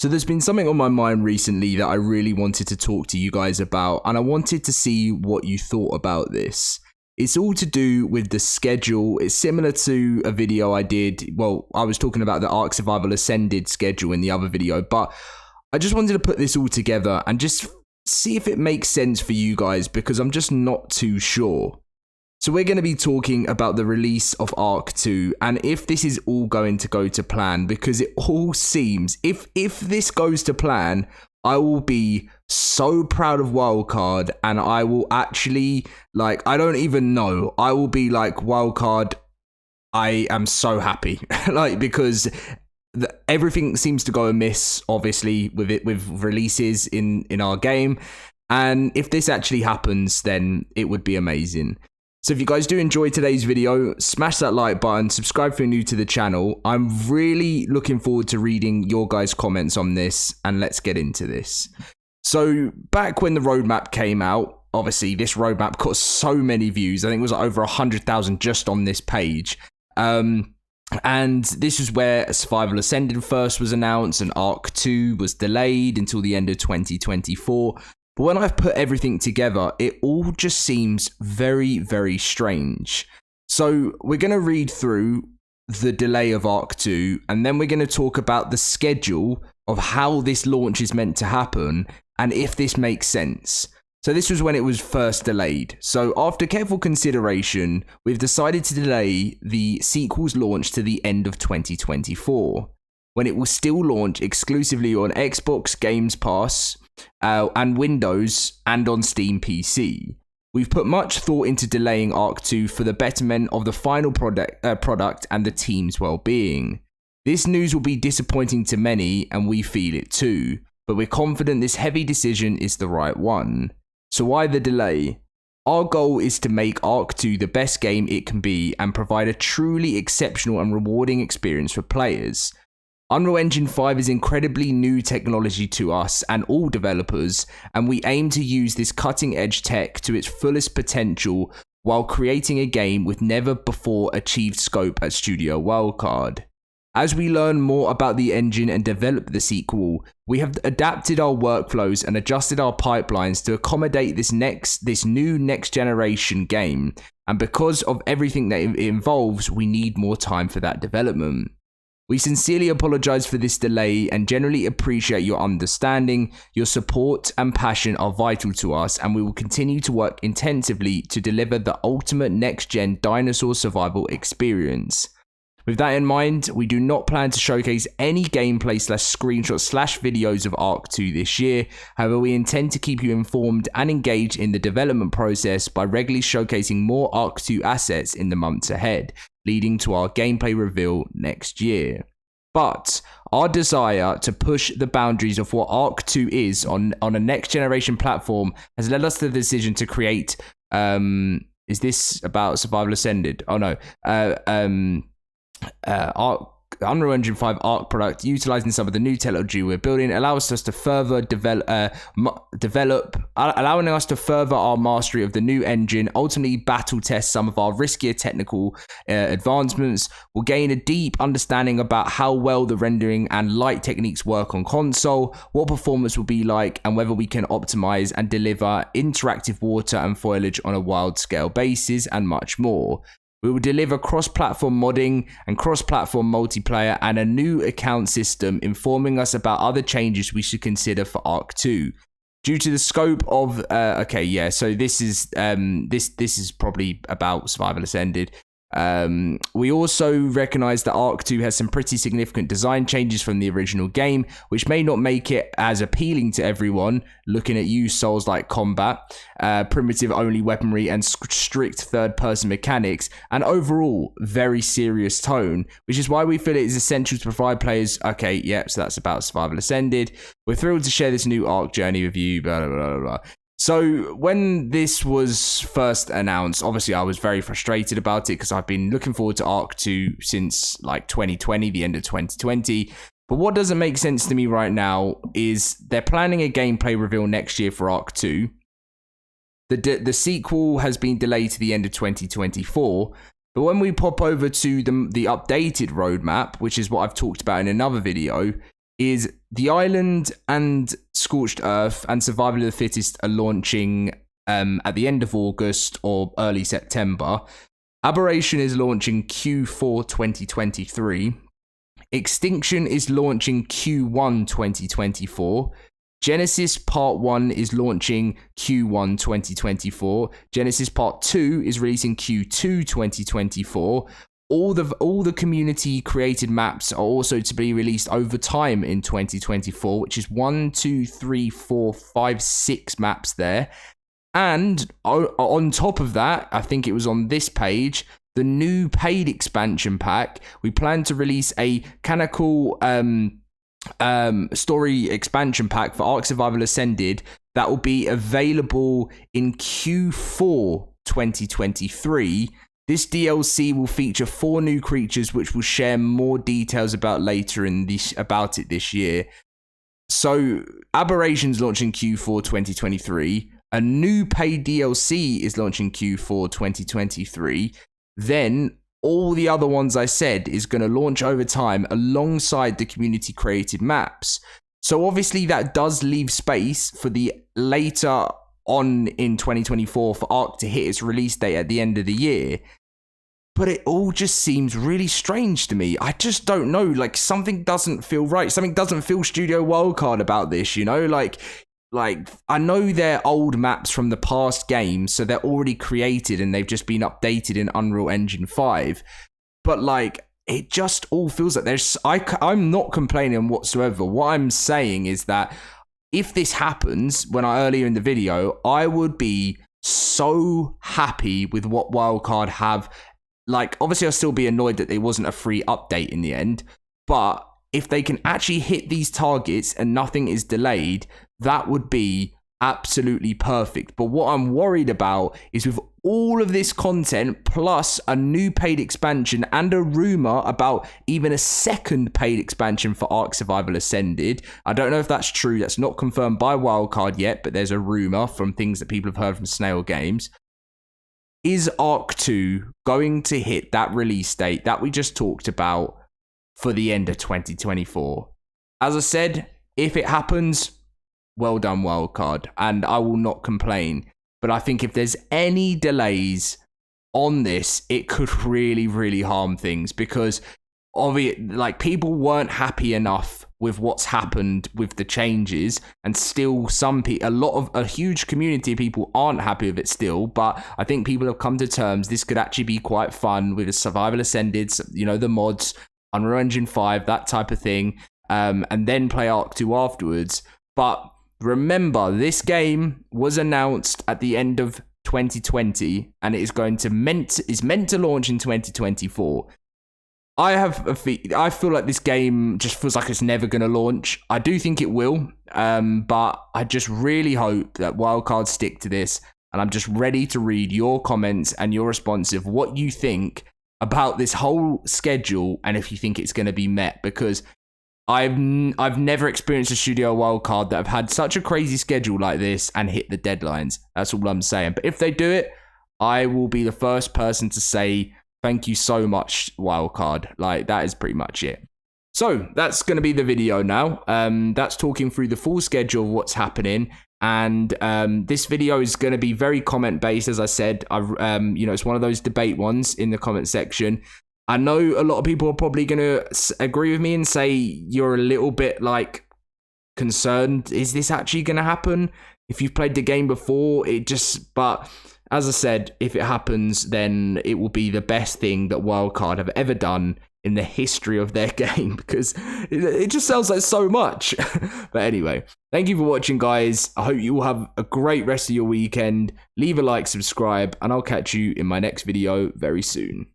So there's been something on my mind recently that I really wanted to talk to you guys about, and I wanted to see what you thought about this. It's all to do with the schedule. It's similar to a video I did. Well, I was talking about the ARK Survival Ascended schedule in the other video, but I just wanted to put this all together and just see if it makes sense for you guys, because I'm just not too sure. So we're going to be talking about the release of ARK 2 and if this is all going to go to plan, because it all seems, if this goes to plan, I will be so proud of Wildcard, and I will actually, like, I don't even know, I will be like, Wildcard, I am so happy, like, because everything seems to go amiss, obviously, with releases in our game, and if this actually happens, then it would be amazing. So if you guys do enjoy today's video, smash that like button, subscribe if you're new to the channel. I'm really looking forward to reading your guys' comments on this, and let's get into this. So back when the roadmap came out, obviously this roadmap got so many views. I think it was like over 100,000 just on this page. And this is where Survival Ascended first was announced, and ARK 2 was delayed until the end of 2024. But when I've put everything together, it all just seems very, very strange. So we're going to read through the delay of ARK 2, and then we're going to talk about the schedule of how this launch is meant to happen, and if this makes sense. So this was when it was first delayed. So after careful consideration, we've decided to delay the sequel's launch to the end of 2024, when it will still launch exclusively on Xbox Games Pass, and Windows, and on Steam PC. We've put much thought into delaying ARK 2 for the betterment of the final product and the team's well-being. This news will be disappointing to many, and we feel it too, but we're confident this heavy decision is the right one. So why the delay? Our goal is to make ARK 2 the best game it can be and provide a truly exceptional and rewarding experience for players. Unreal Engine 5 is incredibly new technology to us and all developers, and we aim to use this cutting-edge tech to its fullest potential while creating a game with never before achieved scope at Studio Wildcard. As we learn more about the engine and develop the sequel, we have adapted our workflows and adjusted our pipelines to accommodate this new next-generation game, and because of everything that it involves, we need more time for that development. We sincerely apologize for this delay and generally appreciate your understanding. Your support and passion are vital to us, and we will continue to work intensively to deliver the ultimate next-gen dinosaur survival experience. With that in mind, we do not plan to showcase any gameplay /screenshots /videos of ARK 2 this year. However, we intend to keep you informed and engaged in the development process by regularly showcasing more ARK 2 assets in the months ahead, leading to our gameplay reveal next year. But our desire to push the boundaries of what ARK 2 is on a next generation platform has led us to the decision to create, is this about Survival Ascended? Oh no, Unreal Engine 5 ARK product, utilizing some of the new technology we're building, allows us to further allowing us to further our mastery of the new engine, ultimately battle test some of our riskier technical advancements. We'll gain a deep understanding about how well the rendering and light techniques work on console, what performance will be like, and whether we can optimize and deliver interactive water and foliage on a wild scale basis, and much more. We will deliver cross-platform modding and cross-platform multiplayer and a new account system, informing us about other changes we should consider for ARK 2. Due to the scope of so this is probably about Survival Ascended. We also recognize that ARK 2 has some pretty significant design changes from the original game, which may not make it as appealing to everyone. Looking at you, Souls-like combat, primitive only weaponry, and strict third-person mechanics, and overall very serious tone, which is why we feel it is essential to provide players. So that's about Survival Ascended. We're thrilled to share this new ARK journey with you. Blah blah blah blah. So when this was first announced, obviously I was very frustrated about it because I've been looking forward to ARK 2 since like 2020, the end of 2020. But what doesn't make sense to me right now is they're planning a gameplay reveal next year for ARK 2. The sequel has been delayed to the end of 2024. But when we pop over to the updated roadmap, which is what I've talked about in another video, is The Island and Scorched Earth and Survival of the Fittest are launching at the end of August or early September. Aberration is launching Q4 2023. Extinction is launching Q1 2024. Genesis Part 1 is launching Q1 2024. Genesis Part 2 is releasing Q2 2024. All the community created maps are also to be released over time in 2024, which is 1, 2, 3, 4, 5, 6 maps there. And on top of that, I think it was on this page, the new paid expansion pack. We plan to release a canonical story expansion pack for ARK Survival Ascended that will be available in Q4 2023. This DLC will feature 4 new creatures, which we'll share more details about later about it this year. So Aberration's launching Q4 2023. A new paid DLC is launching Q4 2023. Then all the other ones I said is going to launch over time alongside the community created maps. So obviously that does leave space for the later on in 2024 for ARK to hit its release date at the end of the year. But it all just seems really strange to me. I just don't know. Like, something doesn't feel right. Something doesn't feel Studio Wildcard about this, you know? Like I know they're old maps from the past games, so they're already created and they've just been updated in Unreal Engine 5. But like, it just all feels like I'm not complaining whatsoever. What I'm saying is that if this happens, earlier in the video, I would be so happy with what Wildcard have. Like, obviously I'll still be annoyed that there wasn't a free update in the end, but if they can actually hit these targets and nothing is delayed, that would be absolutely perfect. But what I'm worried about is with all of this content, plus a new paid expansion and a rumor about even a second paid expansion for ARK Survival Ascended. I don't know if that's true. That's not confirmed by Wildcard yet, but there's a rumor from things that people have heard from Snail Games. Is ARK 2 going to hit that release date that we just talked about for the end of 2024? As I said, if it happens, well done, Wildcard, and I will not complain. But I think if there's any delays on this, it could really, really harm things, because like, people weren't happy enough with what's happened with the changes, and still a huge community of people aren't happy with it still. But I think people have come to terms this could actually be quite fun with a Survival Ascended, you know, the mods, Unreal Engine 5, that type of thing, and then play ARK 2 afterwards. But remember, this game was announced at the end of 2020, and it is meant to launch in 2024. I feel like this game just feels like it's never going to launch. I do think it will, but I just really hope that Wildcard stick to this, and I'm just ready to read your comments and your response of what you think about this whole schedule, and if you think it's going to be met, because I've never experienced a Studio Wildcard that have had such a crazy schedule like this and hit the deadlines. That's all I'm saying. But if they do it, I will be the first person to say thank you so much, Wildcard. Like, that is pretty much it. So that's going to be the video now. That's talking through the full schedule of what's happening. And this video is going to be very comment based, as I said. It's one of those debate ones in the comment section. I know a lot of people are probably going to agree with me and say you're a little bit like concerned. Is this actually going to happen? If you've played the game before, but as I said, if it happens, then it will be the best thing that Wildcard have ever done in the history of their game, because it just sounds like so much. But anyway, thank you for watching, guys. I hope you all have a great rest of your weekend. Leave a like, subscribe, and I'll catch you in my next video very soon.